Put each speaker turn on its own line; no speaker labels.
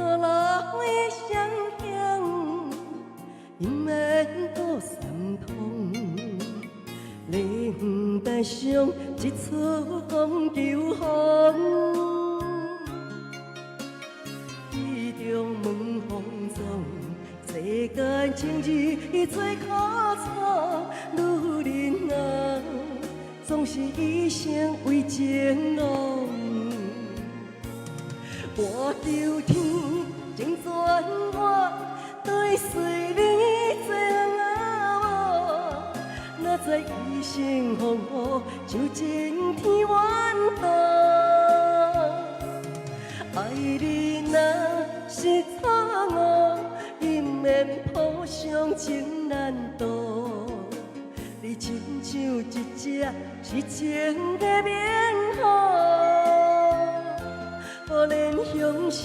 错落的双向，永免搁伤痛。冷淡上一出风求风，一着问风中，世间情义最可楚，女人啊，总是一生为情浓。我求天情全我，对随你做阿某，哪知一生风雨，像情天怨妒。爱你若是错误，永免抱伤情难渡。你亲像一只痴情的棉花，无怜香惜。